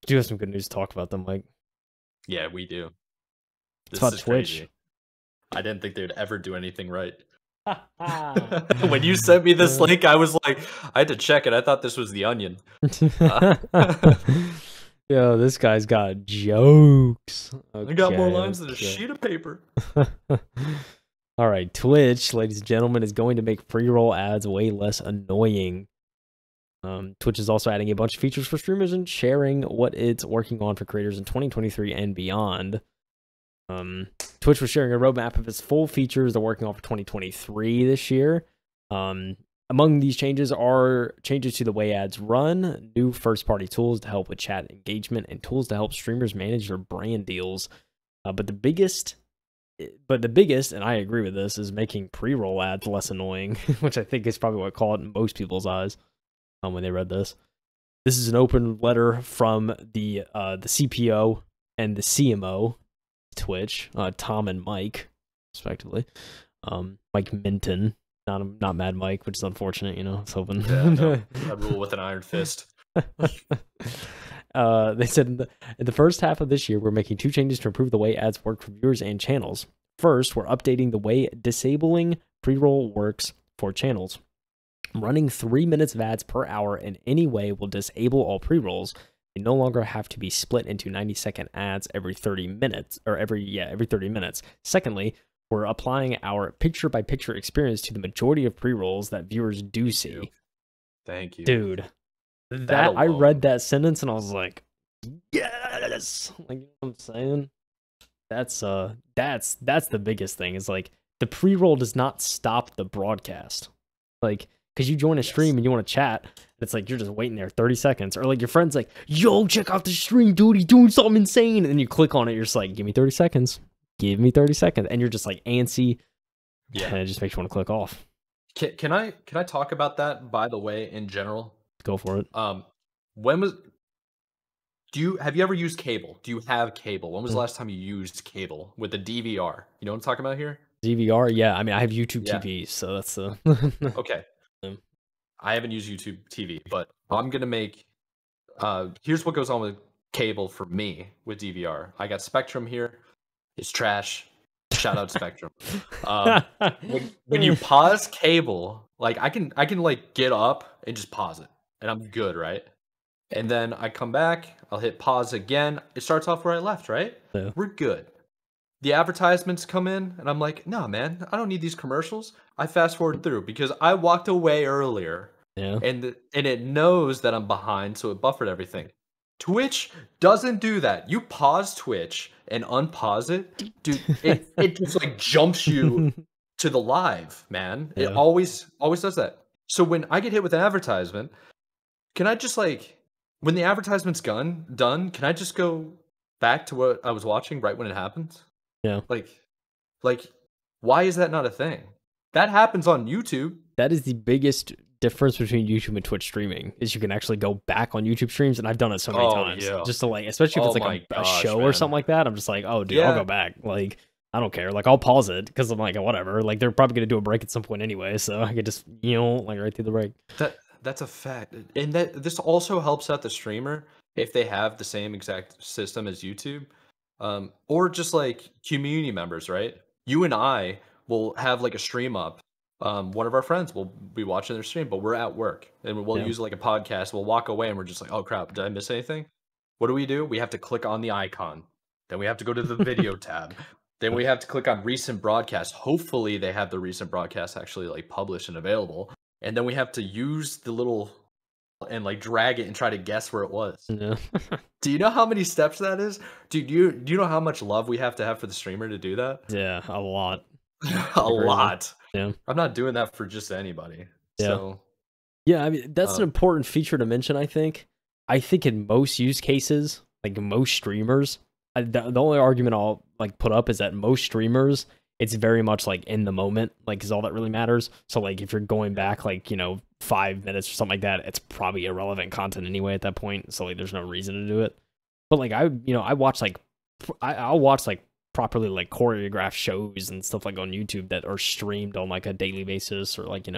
Do have some good news to talk about them, Mike. Yeah, we do. It's This about is Twitch. crazy. I didn't think they would ever do anything right. When you sent me this link, I was like, I had to check it. I thought this was The Onion. Yo, this guy's got jokes. I got more Okay, lines than a okay. sheet of paper. All right, Twitch, ladies and gentlemen, is going to make pre-roll ads way less annoying. Twitch is also adding a bunch of features for streamers and sharing what it's working on for creators in 2023 and beyond. Twitch was sharing a roadmap of its full features they're working on for 2023 this year. Among these changes are changes to the way ads run, new first-party tools to help with chat engagement, and tools to help streamers manage their brand deals. But the biggest, and I agree with this, is making pre-roll ads less annoying, which I think is probably what caught in most people's eyes when they read this. This is an open letter from the CPO and the CMO, Twitch, Tom and Mike, respectively. Mike Minton. Not Mad Mike, which is unfortunate, I was hoping. Yeah, no, I rule with an iron fist. They said in the first half of this year, we're making 2 changes to improve the way ads work for viewers and channels. First, we're updating the way disabling pre-roll works for channels. Running 3 minutes of ads per hour in any way will disable all pre-rolls. They no longer have to be split into 90-second ads every 30 minutes, or every 30 minutes. Secondly, we're applying our picture-by-picture experience to the majority of pre-rolls that viewers do see. Thank you. Dude, that I read that sentence and I was like, yes! Like, you know what I'm saying? That's the biggest thing, is like, the pre-roll does not stop the broadcast. Like, because you join a stream and you want to chat, it's like you're just waiting there 30 seconds. Or like your friend's like, yo, check out the stream, dude, he's doing something insane. And then you click on it, you're just like, give me 30 seconds. Give me 30 seconds. And you're just like antsy. Yeah. And it just makes you want to click off. Can I talk about that, by the way, in general? Go for it. Have you ever used cable? Do you have cable? When was the last time you used cable with a DVR? You know what I'm talking about here? DVR? Yeah. I mean, I have YouTube TV, so that's the... Okay. I haven't used YouTube TV, but I'm going to make... here's what goes on with cable for me with DVR. I got Spectrum here. It's trash. Shout out Spectrum. When you pause cable, like I can like get up and just pause it, and I'm good, right? And then I come back, I'll hit pause again. It starts off where I left, right? Yeah. We're good. The advertisements come in, and I'm like, nah, man, I don't need these commercials. I fast forward through because I walked away earlier. Yeah. And it knows that I'm behind, so it buffered everything. Twitch doesn't do that. You pause Twitch and unpause it, dude. It just like jumps you to the live, man. It always does that. So when I get hit with an advertisement, can I just like, when the advertisement's done, can I just go back to what I was watching right when it happens? Yeah. Like, why is that not a thing? That happens on YouTube. That is the biggest difference between YouTube and Twitch streaming, is you can actually go back on YouTube streams, and I've done it so many times. Yeah. Just to like, especially if it's like a show or something like that, I'm just like, oh dude, I'll go back. Like, I don't care. Like, I'll pause it because I'm like, whatever. Like, they're probably gonna do a break at some point anyway, so I could just, like right through the break. That's a fact. And this also helps out the streamer if they have the same exact system as YouTube. Or just like community members, right? You and I will have like a stream up. One of our friends will be watching their stream, but we're at work, and we'll use like a podcast. We'll walk away and we're just like, oh crap, did I miss anything? What do? We have to click on the icon. Then we have to go to the video tab. Then we have to click on recent broadcasts. Hopefully they have the recent broadcasts actually like published and available. And then we have to use the little and like drag it and try to guess where it was. Yeah. Do you know how many steps that is? Dude, do you know how much love we have to have for the streamer to do that? Yeah, a lot. A lot. Yeah. I'm not doing that for just anybody. Yeah. So, yeah, I mean, that's an important feature to mention, I think. I think in most use cases, like most streamers, the only argument I'll like put up is that most streamers, it's very much like in the moment, like is all that really matters. So like if you're going back like, 5 minutes or something like that, it's probably irrelevant content anyway at that point. So like there's no reason to do it. But like I'll watch like properly like choreographed shows and stuff like on YouTube that are streamed on like a daily basis or like,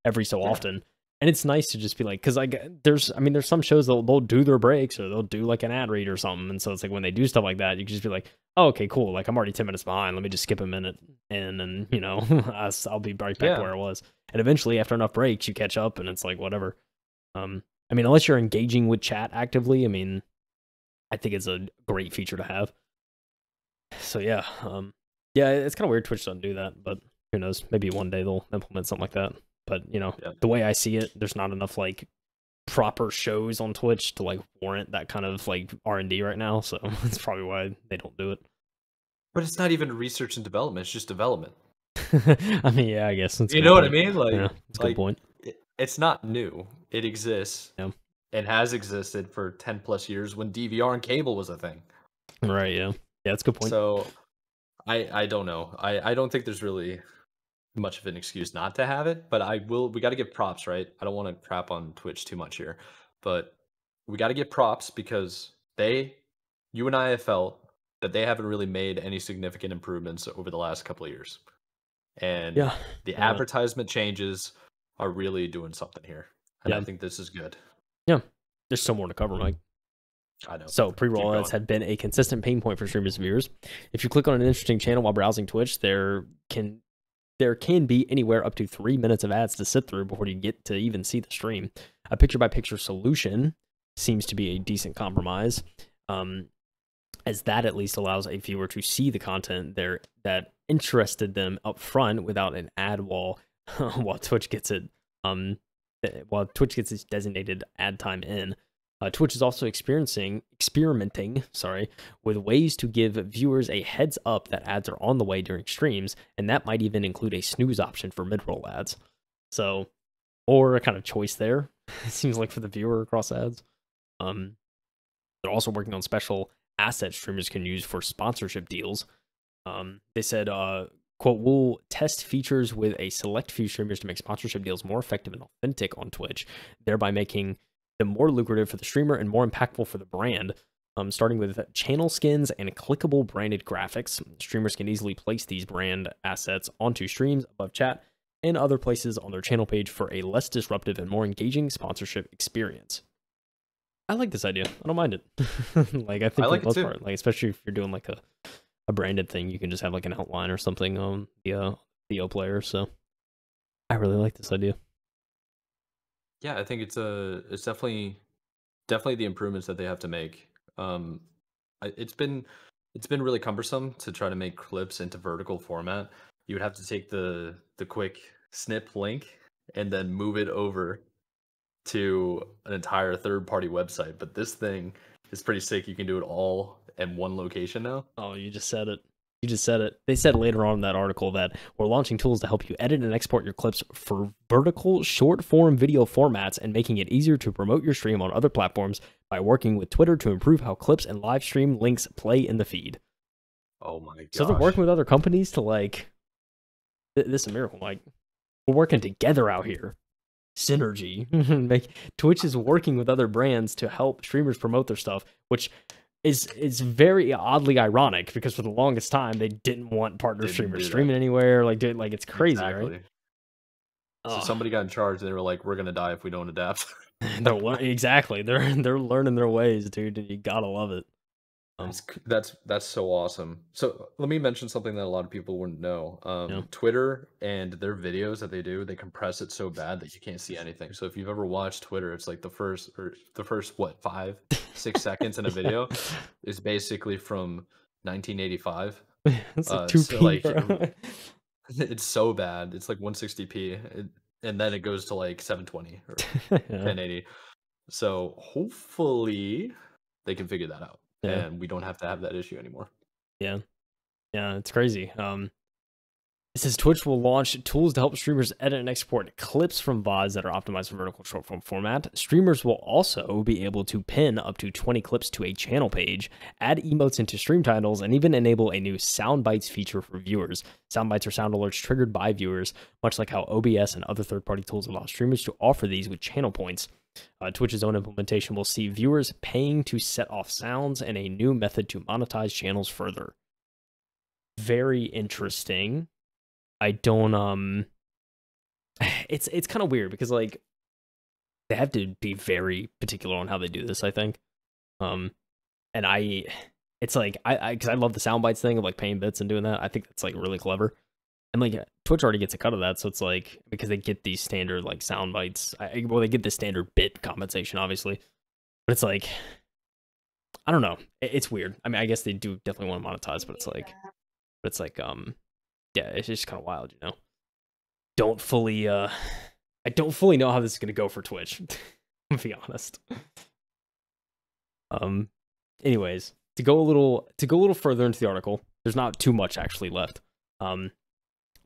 every so often. And it's nice to just be like, because like there's some shows they'll do their breaks or they'll do like an ad read or something, and so it's like when they do stuff like that, you can just be like, oh, okay, cool, like I'm already 10 minutes behind, let me just skip a minute, and then I'll be right back to Yeah. where I was, and eventually after enough breaks you catch up, and it's like whatever. I mean, unless you're engaging with chat actively, I mean, I think it's a great feature to have. So yeah, yeah, it's kind of weird Twitch doesn't do that, but who knows? Maybe one day they'll implement something like that. But Yeah. the way I see it, there's not enough like proper shows on Twitch to like warrant that kind of like R&D right now. So that's probably why they don't do it. But it's not even research and development, it's just development. I mean, yeah, I guess that's a You good know what I point. mean? Like, Yeah, that's a good point. it's not new. It exists Yeah. and has existed for 10 plus years when DVR and cable was a thing. Right. Yeah. Yeah, that's a good point. So I don't know. I don't think there's really much of an excuse not to have it, but we got to give props, right? I don't want to crap on Twitch too much here, but we got to give props because you and I have felt that they haven't really made any significant improvements over the last couple of years. And Yeah. the advertisement changes are really doing something here. And Yeah. I think this is good. Yeah. There's still more to cover, Mike. I know. So pre-roll ads have been a consistent pain point for streamers and viewers. If you click on an interesting channel while browsing Twitch, there can be anywhere up to 3 minutes of ads to sit through before you get to even see the stream. A picture-by-picture solution seems to be a decent compromise, as that at least allows a viewer to see the content there that interested them up front without an ad wall while Twitch gets its designated ad time in. Twitch is also experimenting, with ways to give viewers a heads up that ads are on the way during streams, and that might even include a snooze option for mid-roll ads. So, or a kind of choice there, it seems like, for the viewer across ads. They're also working on special assets streamers can use for sponsorship deals. They said, quote, we'll test features with a select few streamers to make sponsorship deals more effective and authentic on Twitch, thereby making them more lucrative for the streamer and more impactful for the brand. Starting with channel skins and clickable branded graphics, streamers can easily place these brand assets onto streams, above chat, and other places on their channel page for a less disruptive and more engaging sponsorship experience. I like this idea. I don't mind it. Like, I think I like for the most it too. part, like, especially if you're doing like a branded thing, you can just have like an outline or something on the VO player. So I really like this idea. Yeah, I think it's definitely the improvements that they have to make. It's been really cumbersome to try to make clips into vertical format. You would have to take the quick snip link and then move it over to an entire third-party website. But this thing is pretty sick. You can do it all in one location now. Oh, you just said it. You just said it. They said later on in that article that we're launching tools to help you edit and export your clips for vertical short-form video formats and making it easier to promote your stream on other platforms by working with Twitter to improve how clips and live stream links play in the feed. Oh my gosh. So they're working with other companies to like, this is a miracle. Like, we're working together out here. Synergy. Twitch is working with other brands to help streamers promote their stuff, which is very oddly ironic because for the longest time they didn't want partner streamers streaming anywhere. Like, dude, like, it's crazy, exactly. Right? So somebody got in charge and they were like, "We're gonna die if we don't adapt." Exactly. They're learning their ways, dude. And you gotta love it. That's so awesome. So let me mention something that a lot of people wouldn't know. Twitter and their videos that they do, they compress it so bad that you can't see anything. So if you've ever watched Twitter, it's like the first what 5-6 seconds in a video is basically from 1985. It's like 2p. It's so bad. It's like 160p, and then it goes to like 720 or 1080. So hopefully they can figure that out. Yeah. And we don't have to have that issue anymore. Yeah. Yeah, it's crazy. It says Twitch will launch tools to help streamers edit and export clips from VODs that are optimized for vertical short form format. Streamers will also be able to pin up to 20 clips to a channel page, add emotes into stream titles, and even enable a new sound bites feature for viewers. Sound bites are sound alerts triggered by viewers, much like how OBS and other third-party tools allow streamers to offer these with channel points. Twitch's own implementation will see viewers paying to set off sounds and a new method to monetize channels further. Very interesting. I don't it's kind of weird because like they have to be very particular on how they do this, I think. Um, and it's like because I love the sound bites thing of like paying bits and doing that. I think that's like really clever. And like Twitch already gets a cut of that, so it's like because they get these standard like sound bites. Well, they get the standard bit compensation, obviously, but it's like I don't know. It's weird. I mean, I guess they do definitely want to monetize, but it's like yeah, it's just kind of wild, you know. Don't fully I don't fully know how this is gonna go for Twitch. To be honest. Um, anyways, to go a little further into the article, there's not too much actually left.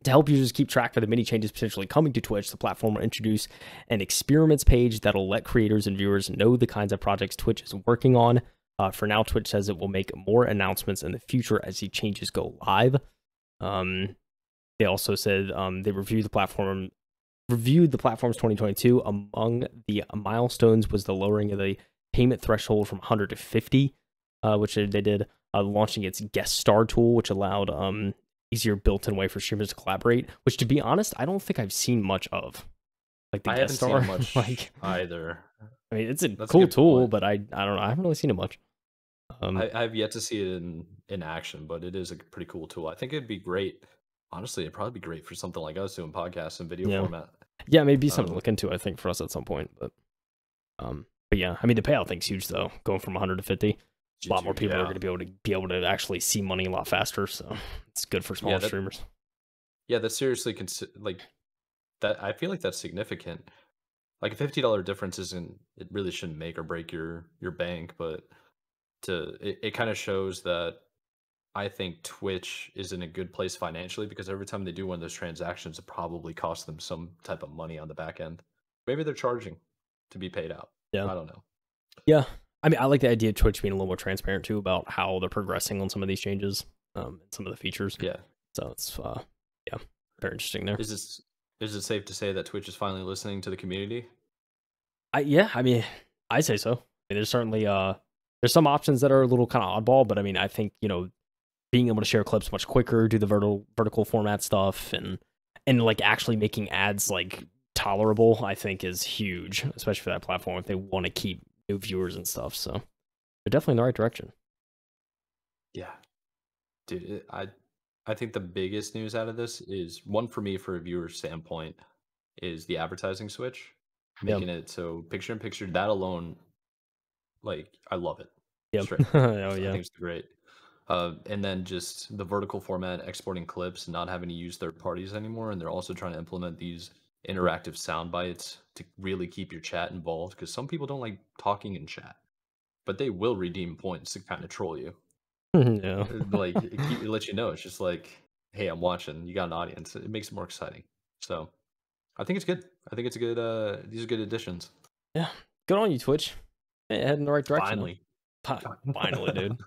To help users keep track of the many changes potentially coming to Twitch, the platform will introduce an experiments page that'll let creators and viewers know the kinds of projects Twitch is working on. For now, Twitch says it will make more announcements in the future as the changes go live. They also said they reviewed the platform's 2022. Among the milestones was the lowering of the payment threshold from 100 to 50, which they did, launching its guest star tool, which allowed easier built-in way for streamers to collaborate, which to be honest, I don't think I've seen much of. Like the I guest haven't star. seen much Like either. I mean, it's a That's a cool good tool, point. but I don't know. I haven't really seen it much. I've yet to see it in action, but it is a pretty cool tool. I think it'd be great. Honestly, it'd probably be great for something like us doing podcasts in video Yeah. format. Yeah, maybe something to Um, look into, I think, for us at some point. But yeah, I mean the payout thing's huge though. Going from 100 to 50. A lot more YouTube, people are yeah, going to be able to actually see money a lot faster, so it's good for yeah, smaller streamers. that's seriously like that. I feel like that's significant. Like a $50 difference isn't. It really shouldn't make or break your bank, but it kind of shows that I think Twitch is in a good place financially because every time they do one of those transactions, it probably costs them some type of money on the back end. Maybe they're charging to be paid out. Yeah. I don't know. Yeah. I mean, I like the idea of Twitch being a little more transparent too about how they're progressing on some of these changes, and some of the features. Yeah. So it's yeah, very interesting there. Is it safe to say that Twitch is finally listening to the community? Yeah, I mean, I say so. I mean, there's certainly there's some options that are a little kind of oddball, but I mean, I think, you know, being able to share clips much quicker, do the vertical format stuff, and like actually making ads like tolerable, I think is huge, especially for that platform if they want to keep new viewers and stuff. So they're definitely in the right direction. Yeah. Dude, I think the biggest news out of this is one for me for a viewer standpoint is the advertising switch, Yeah, making it so picture in picture. That alone, like I love it yeah, straight up. oh I yeah, think it's great. And then just the vertical format, exporting clips, not having to use third parties anymore. And they're also trying to implement these interactive sound bites to really keep your chat involved because some people don't like talking in chat, but they will redeem points to kind of troll you. yeah, Like it lets you know it's just like, hey, I'm watching. You got an audience. It makes it more exciting. So I think it's good. I think it's a good. These are good additions. yeah. Good on you, Twitch. Hey, heading in the right direction. Finally, Finally, dude.